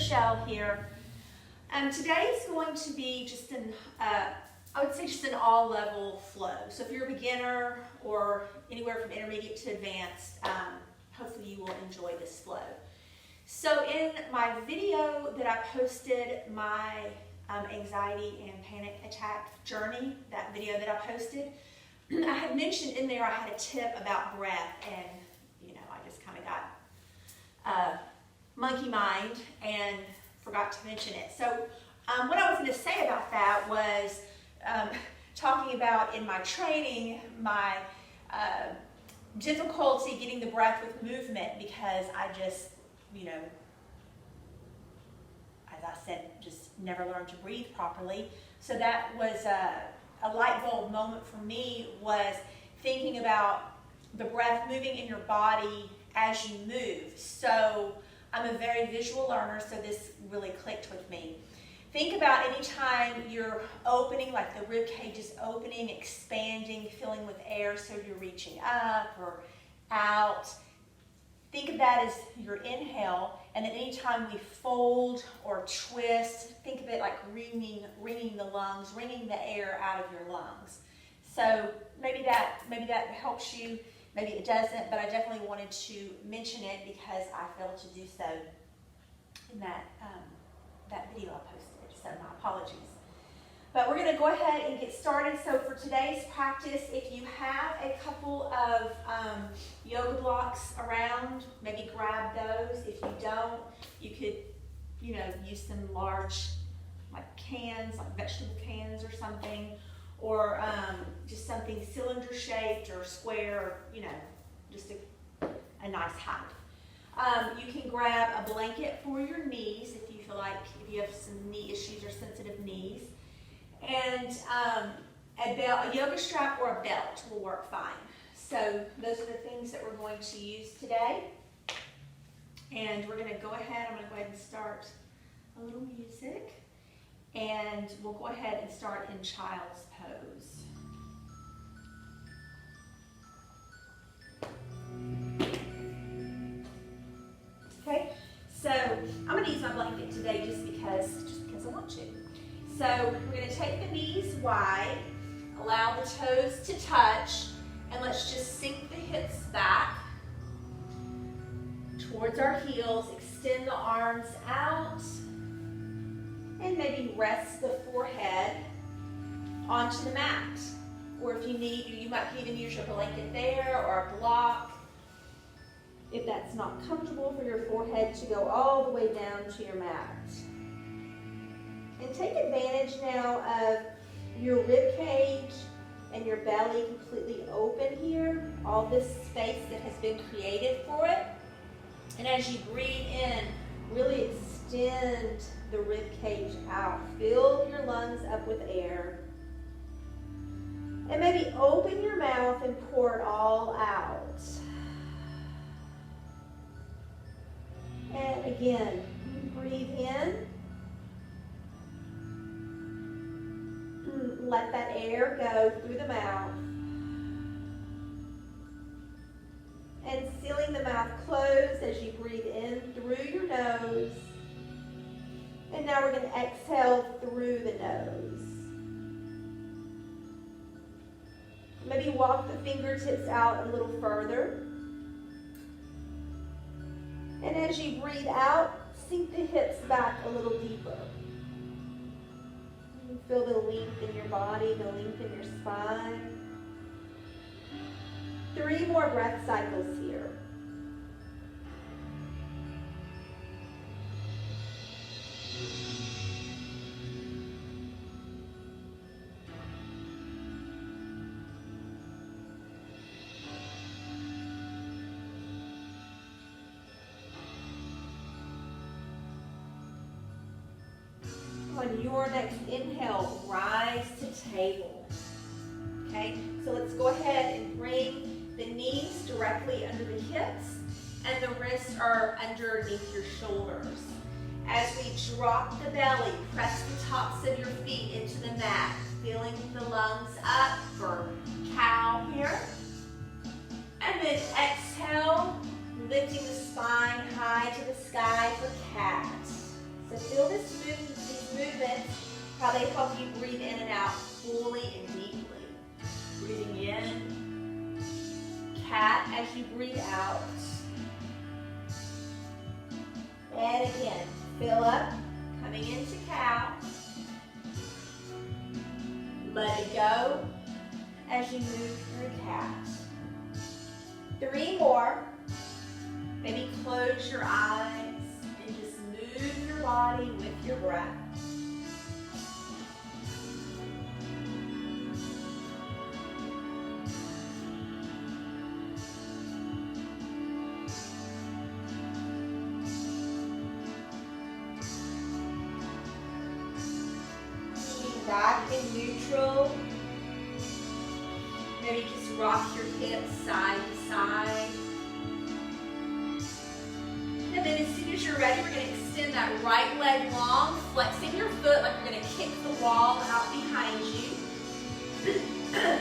Michelle here. Today is going to be just I would say just an all-level flow. So if you're a beginner or anywhere from intermediate to advanced, hopefully you will enjoy this flow. So in my video that I posted, my anxiety and panic attack journey, that video that I posted, I had mentioned in there I had a tip about breath, and I just kind of got monkey mind and forgot to mention it. So what I was going to say about that was talking about in my training my difficulty getting the breath with movement, because I just, as I said, just never learned to breathe properly. So that was a light bulb moment for me, was thinking about the breath moving in your body as you move. So I'm a very visual learner, so this really clicked with me. Think about any time you're opening, like the rib cage is opening, expanding, filling with air, so you're reaching up or out. Think of that as your inhale, and then anytime we fold or twist, think of it like wringing the lungs, wringing the air out of your lungs. So maybe that helps you. Maybe it doesn't, but I definitely wanted to mention it because I failed to do so in that video I posted, so my apologies. But we're going to go ahead and get started. So for today's practice, if you have a couple of yoga blocks around, maybe grab those. If you don't, you could, use some large like cans, like vegetable cans or something, or just something cylinder shaped or square, just a nice height. You can grab a blanket for your knees if you feel like, if you have some knee issues or sensitive knees. And a yoga strap or a belt will work fine. So those are the things that we're going to use today. And we're going to go ahead, I'm going to go ahead and start a little music. And we'll go ahead and start in child's pose. Okay, so I'm going to use my blanket today just because I want to. So we're going to take the knees wide, allow the toes to touch, and let's just sink the hips back towards our heels, extend the arms out, and maybe rest the forehead onto the mat. Or if you need, you might even use your blanket there or a block, if that's not comfortable for your forehead to go all the way down to your mat. And take advantage now of your rib cage and your belly completely open here, all this space that has been created for it. And as you breathe in, really extend the rib cage out. Fill your lungs up with air. And maybe open your mouth and pour it all out. And again, breathe in. Let that air go through the mouth. And sealing the mouth closed as you breathe in through your nose. And now we're going to exhale through the nose. Maybe walk the fingertips out a little further. And as you breathe out, sink the hips back a little deeper. You feel the length in your body, the length in your spine. 3 more breath cycles here. On your next inhale, rise to table. Okay, so let's go ahead and bring the knees directly under the hips and the wrists are underneath your shoulders. As we drop the belly, press the tops of your feet into the mat, filling the lungs up for cow here. And then exhale, lifting the spine high to the sky for cat. So feel these movements, how they help you breathe in and out fully and deeply. Breathing in, cat as you breathe out. And again, fill up, coming into cow. Let it go as you move through cat. 3 more. Maybe close your eyes and just move your body with your breath. Back in neutral. Maybe just rock your hips side to side. And then as soon as you're ready, we're going to extend that right leg long, flexing your foot like you're going to kick the wall out behind you.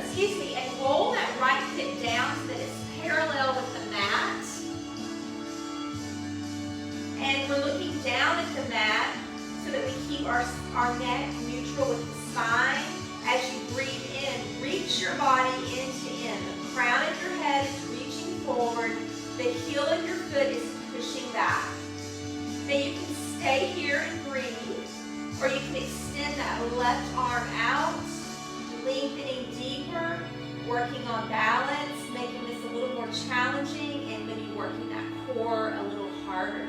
Excuse me, and roll that right hip down so that it's parallel with the mat. And we're looking down at the mat so that we keep our neck neutral with the spine. As you breathe in, reach your body end to end. The crown of your head is reaching forward. The heel of your foot is pushing back. Now you can stay here and breathe, or you can extend that left arm out, lengthening deeper, working on balance, making this a little more challenging, and maybe working that core a little harder.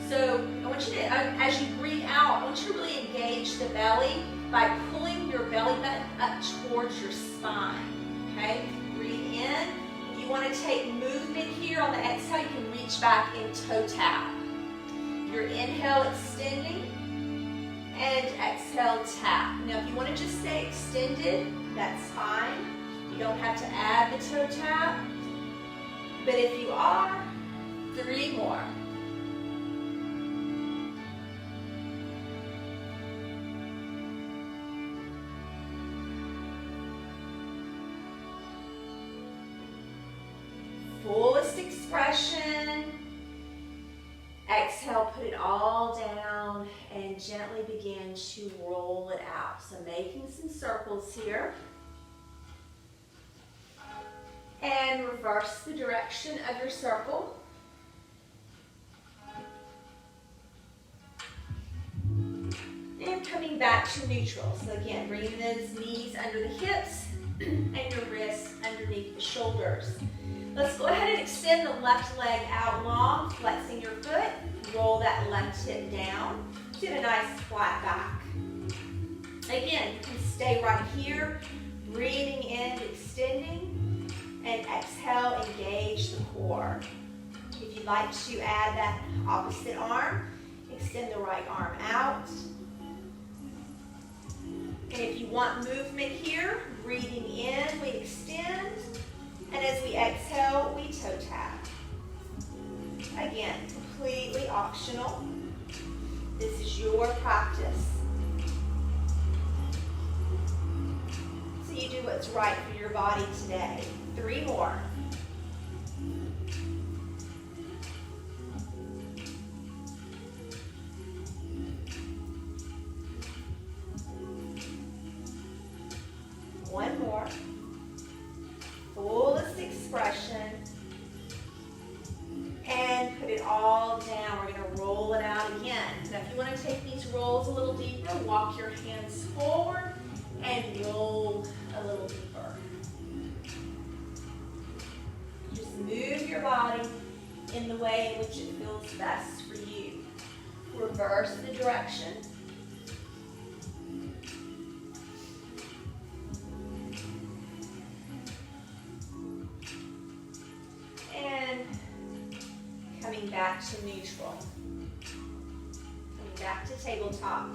So I want you to, as you breathe out, I want you to really engage the belly by pulling your belly button up towards your spine, okay? Breathe in. If you want to take movement here on the exhale, you can reach back in toe tap. Your inhale extending, and exhale tap. Now if you want to just stay extended, that's fine. You don't have to add the toe tap. But if you are, 3 more. Fullest expression. Exhale, put it all down and gently begin to roll it out. So making some circles here. And reverse the direction of your circle. And coming back to neutral. So again, bringing those knees under the hips and your wrists underneath the shoulders. Let's go ahead and extend the left leg out long, flexing your foot. Roll that left hip down to a nice flat back. Again, you can stay right here, breathing in, extending, and exhale, engage the core. If you'd like to add that opposite arm, extend the right arm out. And if you want movement here, breathing in, we extend. And as we exhale, we toe tap. Again, completely optional. This is your practice. So you do what's right for your body today. 3 more. One more. Fullest expression. And put it all down. We're going to roll it out again. Now if you want to take these rolls a little deeper, walk your hands forward and roll a little deeper. Just move your body in the way in which it feels best for you. Reverse the direction. And coming back to neutral. Coming back to tabletop.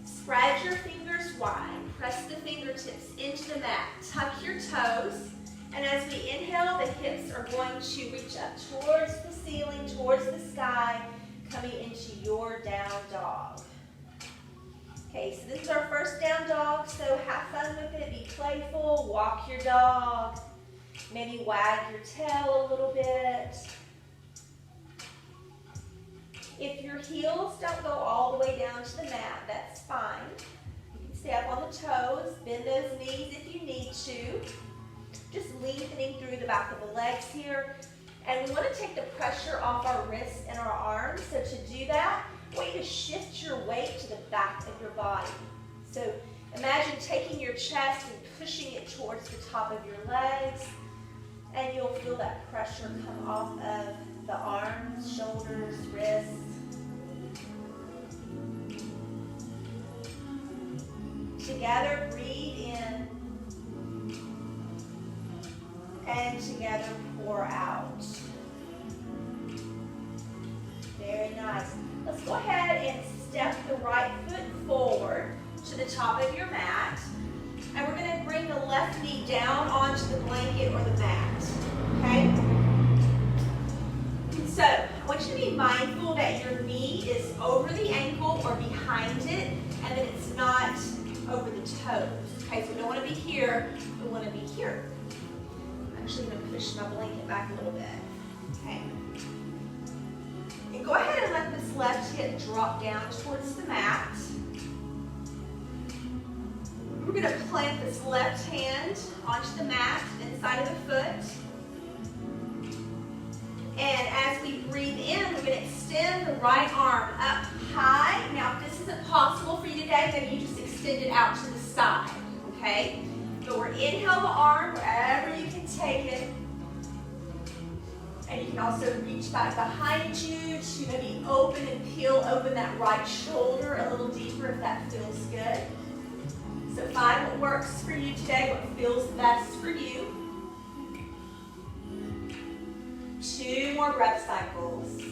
Spread your fingers wide. Press the fingertips into the mat. Tuck your toes. And as we inhale, the hips are going to reach up towards the ceiling, towards the sky, coming into your down dog. Okay, so this is our first down dog, so have fun with it. Be playful. Walk your dog. Maybe wag your tail a little bit. If your heels don't go all the way down to the mat, that's fine. You can stay up on the toes, bend those knees if you need to. Just lengthening through the back of the legs here. And we want to take the pressure off our wrists and our arms. So to do that, I want you to shift your weight to the back of your body. So imagine taking your chest and pushing it towards the top of your legs. And you'll feel that pressure come off of the arms, shoulders, wrists. Together, breathe in. And together, pour out. Very nice. Let's go ahead and step the right foot forward to the top of your mat. And we're going to bring the left knee down onto the blanket or the mat. Okay? So, I want you to be mindful that your knee is over the ankle or behind it, and that it's not over the toes. Okay, so we don't want to be here, we want to be here. I'm actually going to push my blanket back a little bit. Okay. And go ahead and let this left hip drop down towards the mat. We're going to plant this left hand onto the mat, inside of the foot. And as we breathe in, we're going to extend the right arm up high. Now, if this isn't possible for you today, maybe you just extend it out to the side, okay? But we're inhale the arm wherever you can take it. And you can also reach back behind you to maybe open and peel open that right shoulder a little deeper if that feels good. So find what works for you today, what feels best for you. 2 more breath cycles.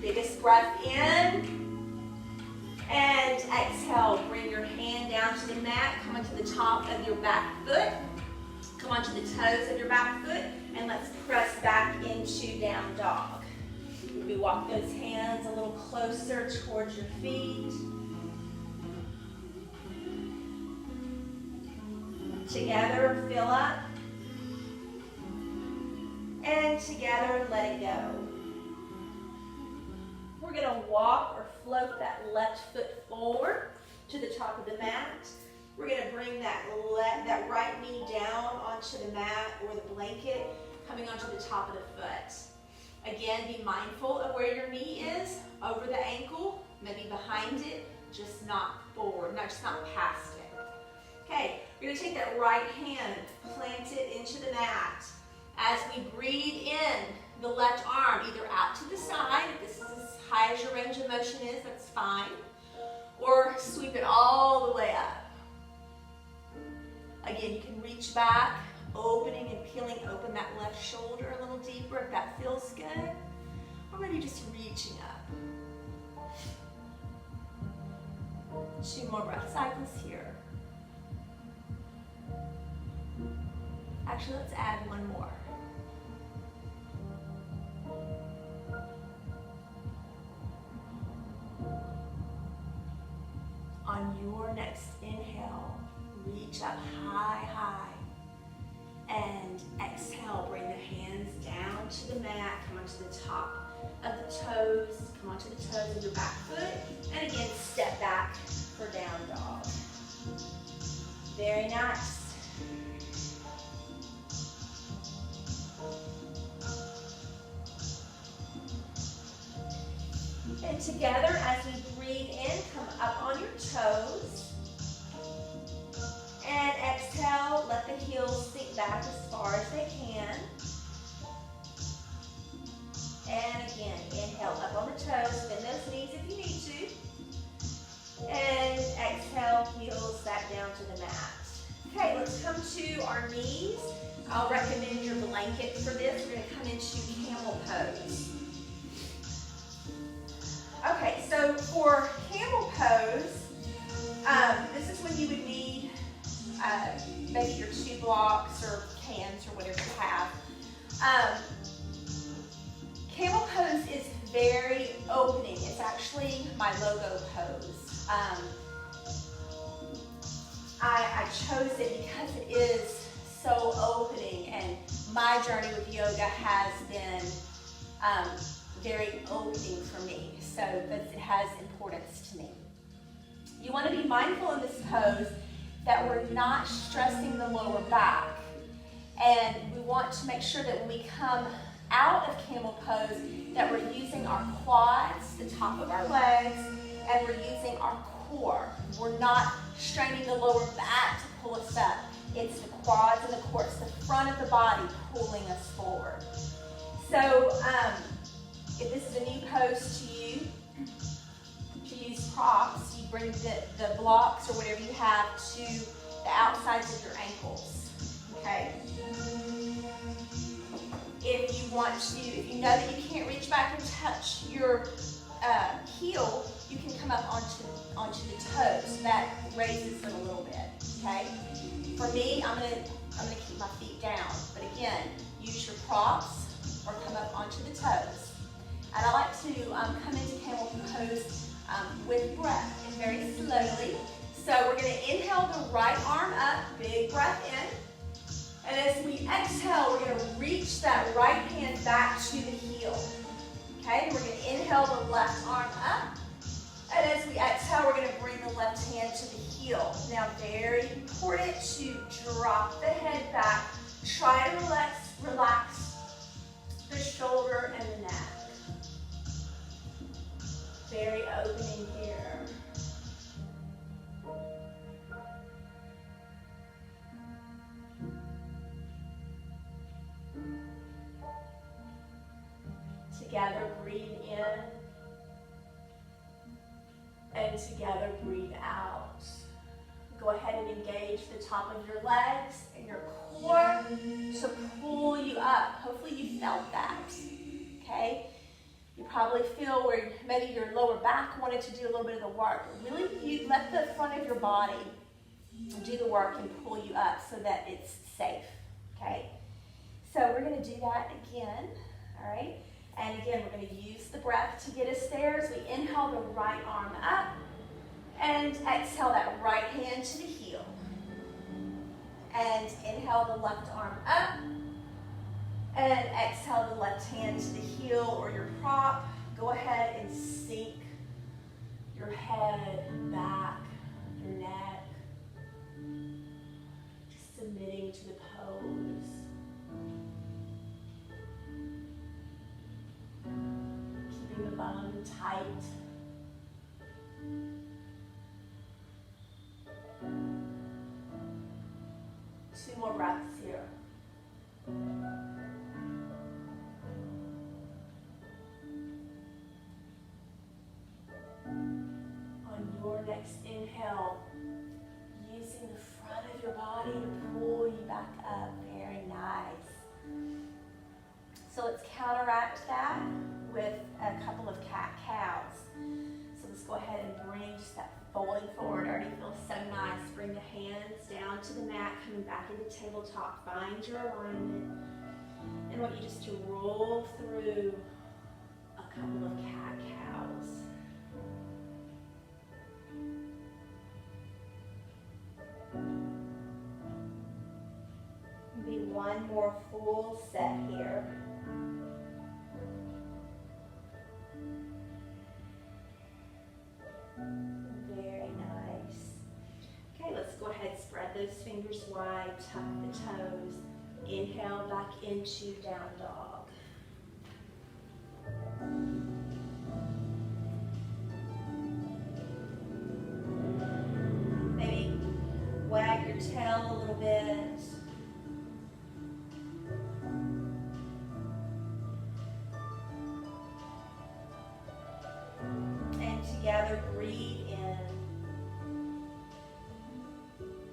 Biggest breath in. And exhale, bring your hand down to the mat, come onto the top of your back foot. Come onto the toes of your back foot, and let's press back into down dog. Maybe walk those hands a little closer towards your feet. Together, fill up. And together, let it go. We're going to walk or float that left foot forward to the top of the mat. We're going to bring that right knee down onto the mat or the blanket, coming onto the top of the foot. Again, be mindful of where your knee is, over the ankle, maybe behind it, just not forward, just not past it. Okay, we're going to take that right hand, plant it into the mat. As we breathe in the left arm, either out to the side, if this is as high as your range of motion is, that's fine, or sweep it all the way up. Again, you can reach back, opening and peeling open that left shoulder a little deeper if that feels good, or maybe just reaching up. 2 more breath cycles here. Actually, let's add 1 more. On your next inhale, reach up high, high. And exhale, bring the hands down to the mat, come onto the top of the toes, come onto the toes of your back foot, and again, step back for down dog. Very nice. And together, as we breathe in, come up on your toes. And exhale, let the heels sink back as far as they can. And again, inhale up on the toes, bend those knees if you need to. And exhale, heels back down to the mat. Okay, let's come to our knees. I'll recommend your blanket for this. We're going to come into camel pose. Okay, so for camel pose, this is when you would need maybe your 2 blocks or cans or whatever you have. Camel pose is very opening. It's actually my logo pose. I chose it because it is so opening, and my journey with yoga has been very opening for me, so that it has importance to me. You want to be mindful in this pose that we're not stressing the lower back, and we want to make sure that when we come out of camel pose that we're using our quads, the top of our legs, and we're using our core. We're not straining the lower back to pull us up. It's the quads and the core. It's the front of the body pulling us forward. So if this is a new pose to you, to use props, you bring the blocks or whatever you have to the outsides of your ankles, okay? If you know that you can't reach back and touch your heel, you can come up onto the toes. That raises them a little bit, okay? For me, I'm gonna keep my feet down, but again, use your props or come up onto the toes. And I like to come into camel pose with breath and very slowly. So we're gonna inhale the right arm up, big breath in. And as we exhale, we're going to reach that right hand back to the heel. Okay, we're going to inhale the left arm up. And as we exhale, we're going to bring the left hand to the heel. Now, very important to drop the head back. Try to relax the shoulder and the neck. Very opening here. Together, breathe in, and together, breathe out. Go ahead and engage the top of your legs and your core to pull you up. Hopefully you felt that, okay? You probably feel where maybe your lower back wanted to do a little bit of the work. Really, you let the front of your body do the work and pull you up so that it's safe, okay? So we're going to do that again, all right? And again, we're going to use the breath to get us there. As we inhale the right arm up and exhale that right hand to the heel. And inhale the left arm up and exhale the left hand to the heel or your prop. Go ahead and sink your head back, your neck, just submitting to the pose. Keeping the bone tight. Two more breaths here. On your next inhale, using the front of your body to pull you back up. Very nice. So let's counteract that with a couple of cat-cows. So let's go ahead and bring just that folding forward. Already feels so nice. Bring the hands down to the mat, coming back into tabletop. Find your alignment. And I want you just to roll through a couple of cat-cows. Be one more full set here. Very nice. Okay, let's go ahead, spread those fingers wide, tuck the toes. Inhale back into down dog. Maybe wag your tail a little bit. And together, breathe in.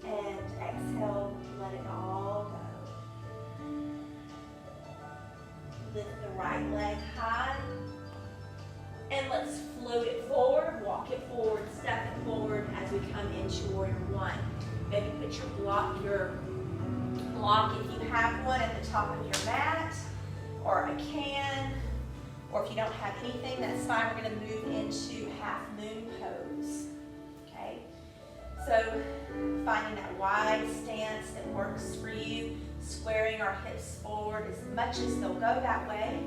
And exhale, let it all go. Lift the right leg high. And let's float it forward, walk it forward, step it forward as we come into warrior one. Maybe put your block if you have one at the top of your mat, or a can, or if you don't have anything, that's fine. We're going to move into half moon pose. Okay? So finding that wide stance that works for you, squaring our hips forward as much as they'll go that way.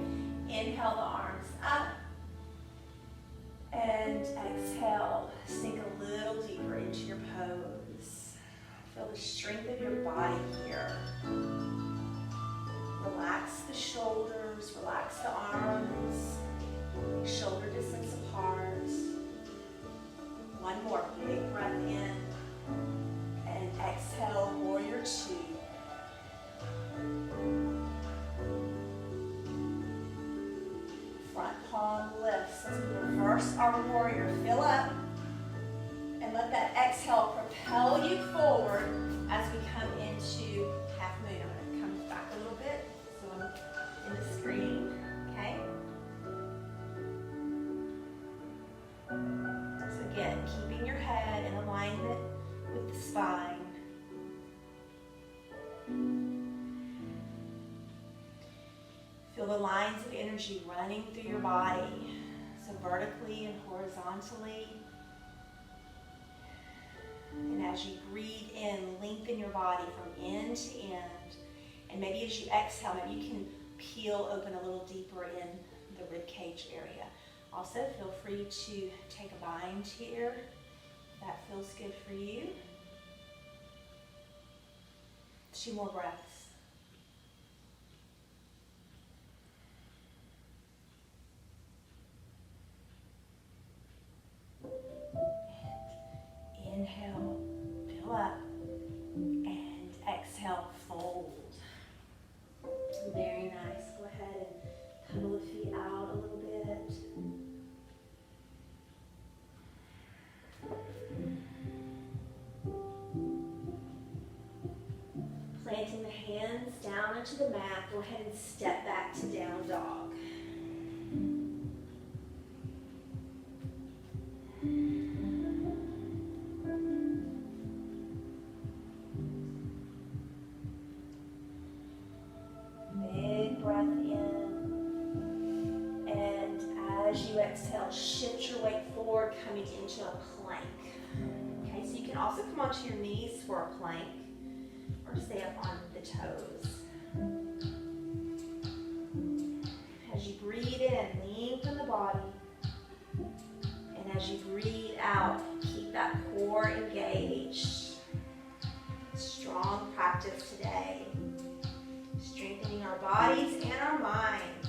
Inhale the arms up. And exhale, sink a little deeper into your pose. Feel the strength of your body here. Relax the shoulders, relax the arms, shoulder distance apart. One more big breath in, and exhale, warrior two. Front palm lifts as we reverse our warrior. Fill up, and let that exhale propel you forward as we come into half moon. I'm going to come back a little bit so I'm in the screen, okay? So again, keeping your head in alignment with the spine. Feel the lines of energy running through your body, so vertically and horizontally. And as you breathe in, lengthen your body from end to end. And maybe as you exhale, maybe you can peel open a little deeper in the rib cage area. Also, feel free to take a bind here. If that feels good for you. 2 more breaths. Inhale, fill up, and exhale, fold. Very nice. Go ahead and pedal the feet out a little bit. Planting the hands down into the mat, go ahead and step back to down dog. Big breath in. And as you exhale, shift your weight forward, coming into a plank. Okay, so you can also come onto your knees for a plank or stay up on the toes. As you breathe in, lengthen the body. And as you breathe out, keep that core engaged. Strong practice today. Strengthening our bodies and our minds.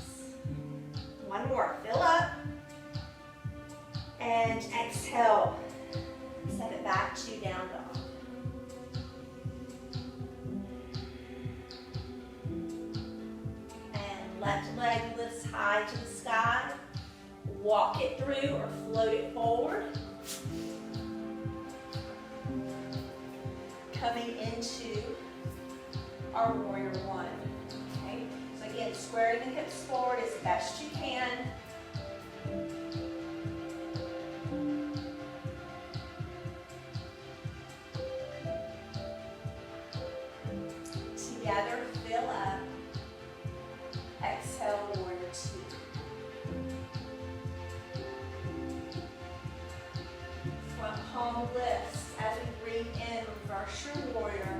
One more. Fill up. And exhale. Send it back to down dog. And left leg lifts high to the sky. Walk it through or float it forward. Coming into our warrior one. Okay, so again, squaring the hips forward as best you can. Together, fill up. Exhale, warrior two. Front palm lifts as we breathe in, reverse your warrior.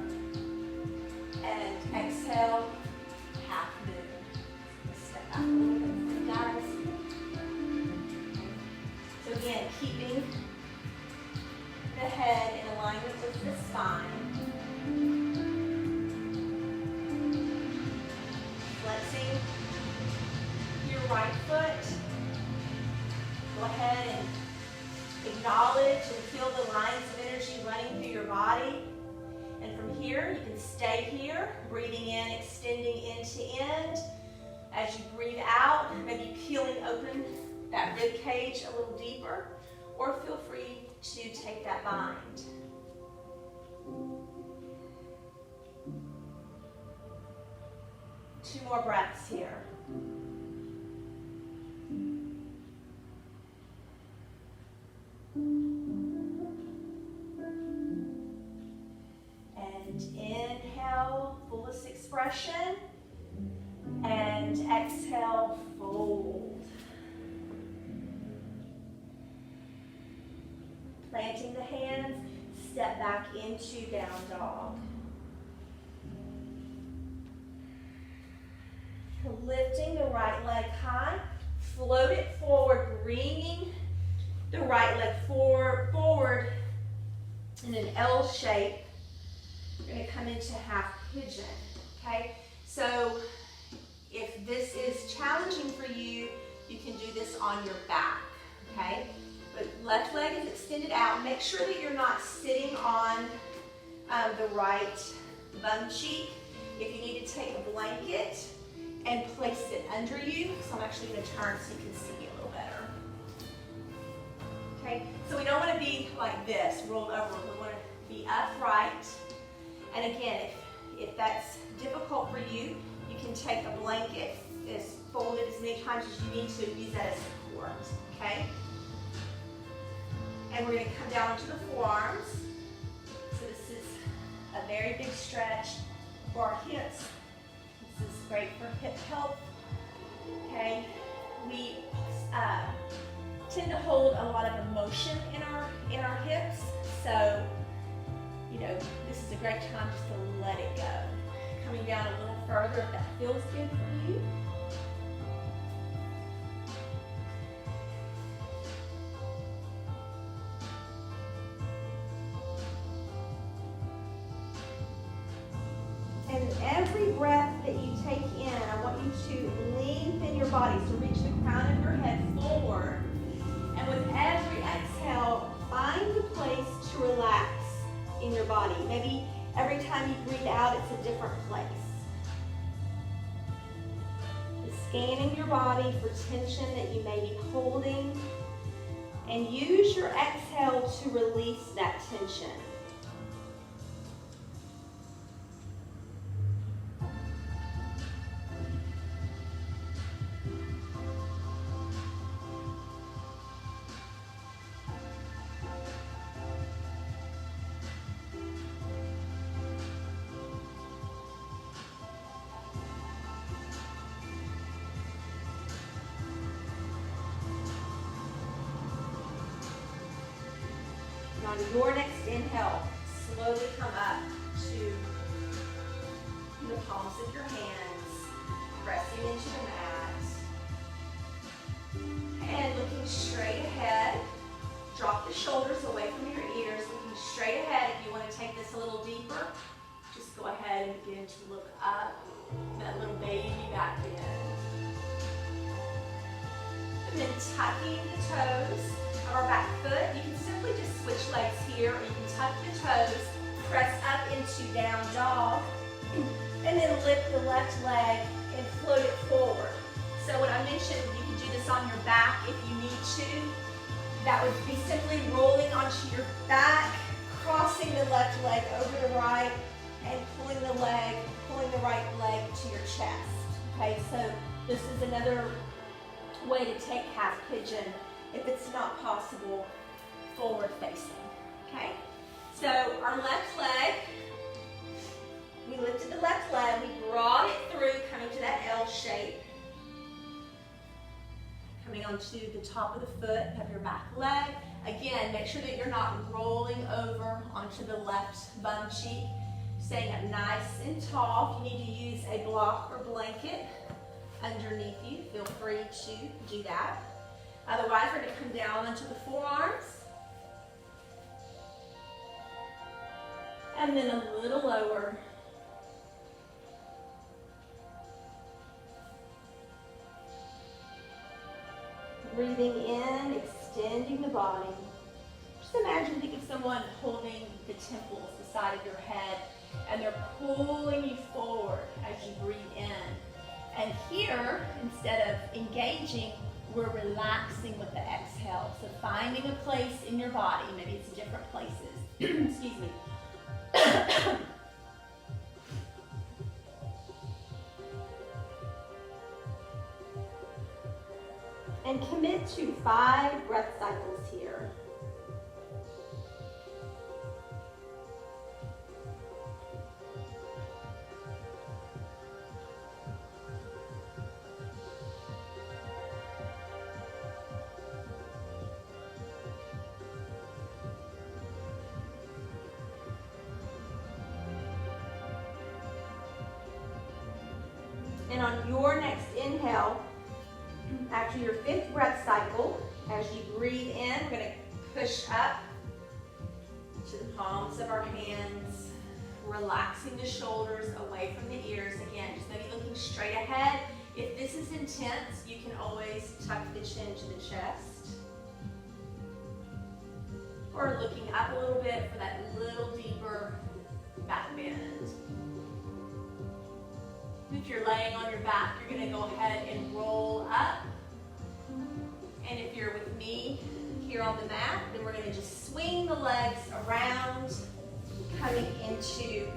And exhale, half moon. Step back a little bit for you guys. So again, keeping the head in alignment with the spine. Flexing your right foot. Go ahead and acknowledge and feel the lines of energy running through your body. And from here, you can stay here, breathing in, extending end to end. As you breathe out, maybe peeling open that rib cage a little deeper, or feel free to take that bind. Two more breaths here. And inhale, fullest expression. And exhale, fold. Planting the hands, step back into down dog. Lifting the right leg high, float it forward, bringing the right leg forward in an L shape. We're going to come into half pigeon, okay? So if this is challenging for you, you can do this on your back, okay? But left leg is extended out. Make sure that you're not sitting on the right bum cheek. If you need to take a blanket and place it under you, so I'm actually going to turn so you can see me a little better. Okay, so we don't want to be like this, rolled over. We want to be upright. And again, if that's difficult for you, you can take a blanket, fold it as many times as you need to, use that as support, okay? And we're going to come down to the forearms. So this is a very big stretch for our hips. This is great for hip health, okay? We tend to hold a lot of emotion in our hips, so you know, this is a great time just to let it go. Coming down a little further if that feels good for you. And every breath that you take in, I want you to lengthen your body, so reach the crown of your head forward. And with every exhale, find a place to relax in your body. Maybe every time you breathe out, it's a different place. Scanning your body for tension that you may be holding, and use your exhale to release that tension. On your next inhale, slowly come up to the palms of your hands, pressing into the mat. And looking straight ahead, drop the shoulders away from your ears, looking straight ahead. If you want to take this a little deeper, just go ahead and begin to look up, that little baby back in. And then tucking the toes of our back foot. You can simply just switch legs here, or you can tuck the toes, press up into down dog, and then lift the left leg and float it forward. So when I mentioned you can do this on your back if you need to, that would be simply rolling onto your back, crossing the left leg over the right, and pulling the right leg to your chest. Okay, so this is another way to take half pigeon if it's not possible forward facing. Okay, so our left leg, we lifted the left leg, we brought it through, coming to that L shape. Coming onto the top of the foot of your back leg. Again, make sure that you're not rolling over onto the left bum cheek. Staying up nice and tall. If you need to use a block or blanket underneath you, feel free to do that. Otherwise, we're going to come down onto the forearms. And then a little lower. Breathing in, extending the body. Just imagine thinking of someone holding the temples, the side of your head, and they're pulling you forward as you breathe in. And here, instead of engaging, we're relaxing with the exhale. So finding a place in your body, maybe it's different places. Excuse me. And commit to 5 breath cycles here. And on your next inhale, after your 5th breath cycle, as you breathe in, we're going to push up to the palms of our hands, relaxing the shoulders away from the ears. Again, just maybe looking straight ahead. If this is intense, you can always tuck the chin to the chest. Or looking up a little bit for that little deeper back bend. If you're laying on your back, you're going to go ahead and roll up. And if you're with me here on the mat, then we're going to just swing the legs around, coming into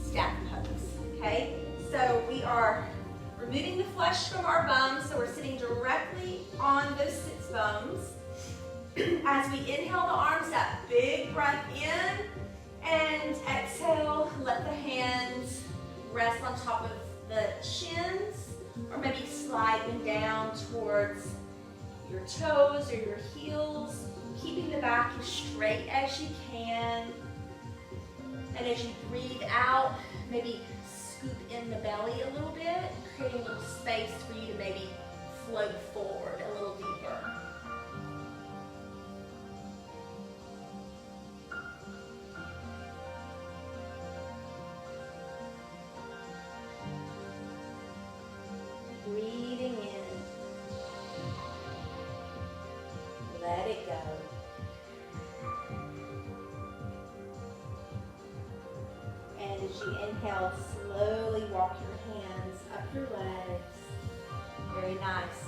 stack pose, okay? So we are removing the flesh from our bones, so we're sitting directly on those sits bones. As we inhale the arms up, big breath in, and exhale, let the hands rest on top of the shins, or maybe slide them down towards your toes or your heels, keeping the back as straight as you can. And as you breathe out, maybe scoop in the belly a little bit, creating a little space for you to maybe float forward a little deeper. Breathing in. Let it go. And as you inhale, slowly walk your hands up your legs. Very nice.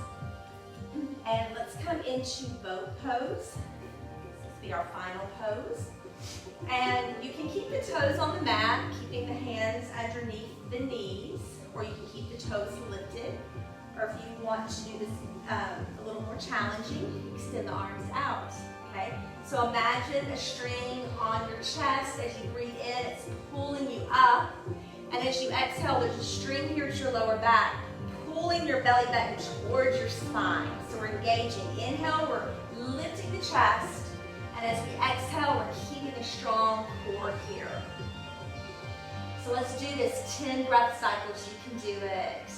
And let's come into boat pose. This will be our final pose. And you can keep the toes on the mat, keeping the hands underneath the knees, or you can keep the toes lifted. Or if you want to do this a little more challenging, extend the arms out, okay? So imagine a string on your chest. As you breathe in, it's pulling you up. And as you exhale, there's a string here to your lower back, pulling your belly button towards your spine. So we're engaging. Inhale, we're lifting the chest. And as we exhale, we're keeping a strong core here. So let's do this 10 breath cycles. You can do it.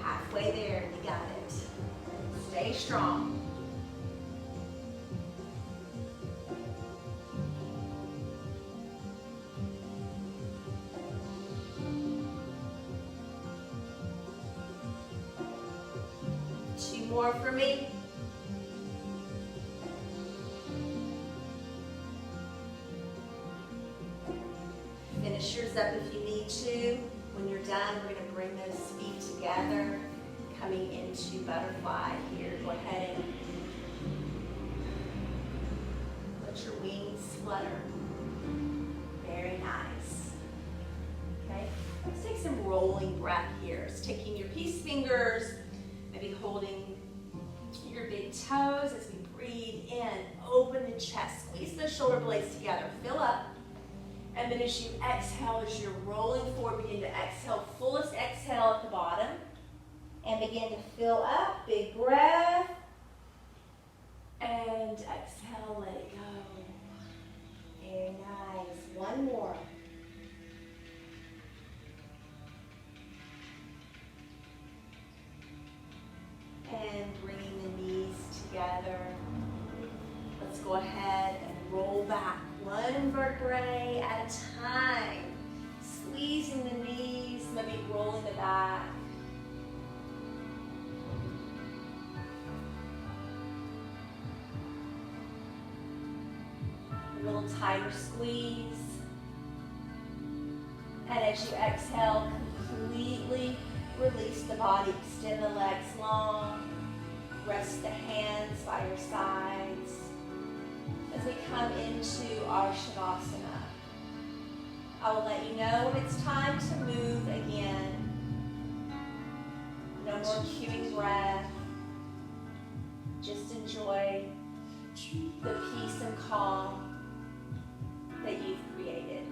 Halfway there, you got it. Stay strong. Two more for me. Finish yours up if you need to. When you're done, we're going to bring those feet together, coming into butterfly here. Go ahead and let your wings flutter. Very nice. Okay, let's take some rolling breath here. It's taking your peace fingers, maybe holding your big toes as we breathe in. Open the chest, squeeze those shoulder blades together, fill up. And then as you exhale, as you're rolling forward, begin to exhale, fullest exhale at the bottom. And begin to fill up, big breath. And exhale, let it go. Very nice. One more. And bringing the knees together. Let's go ahead and roll back. One vertebrae at a time. Squeezing the knees, maybe rolling the back. A little tighter squeeze. And as you exhale, completely release the body. Extend the legs long. Rest the hands by your sides. As we come into our Shavasana, I will let you know when it's time to move again. No more cueing breath. Just enjoy the peace and calm that you've created.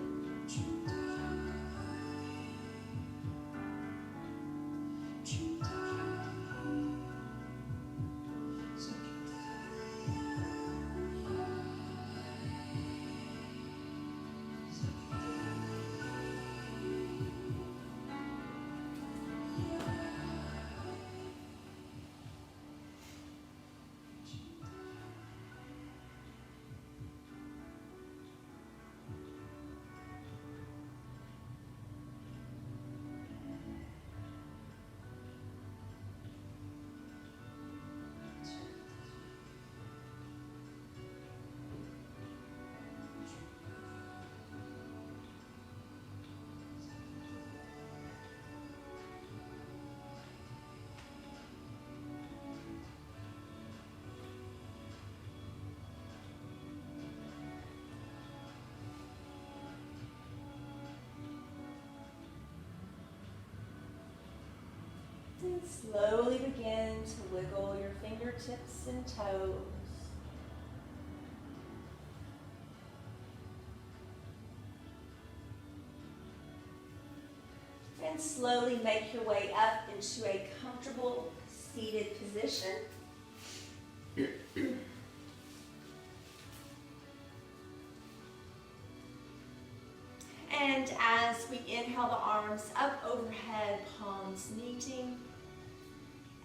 Slowly begin to wiggle your fingertips and toes. And slowly make your way up into a comfortable seated position. And as we inhale, the arms up overhead, palms meeting.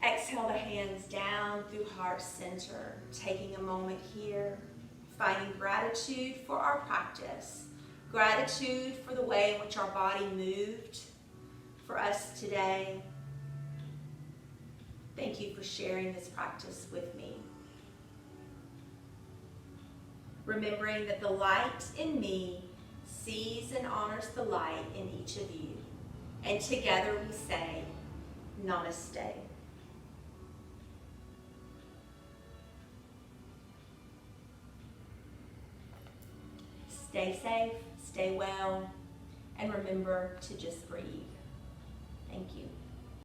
Exhale the hands down through heart center, taking a moment here, finding gratitude for our practice, gratitude for the way in which our body moved for us today. Thank you for sharing this practice with me. Remembering that the light in me sees and honors the light in each of you. And together we say, Namaste. Stay safe, stay well, and remember to just breathe. Thank you.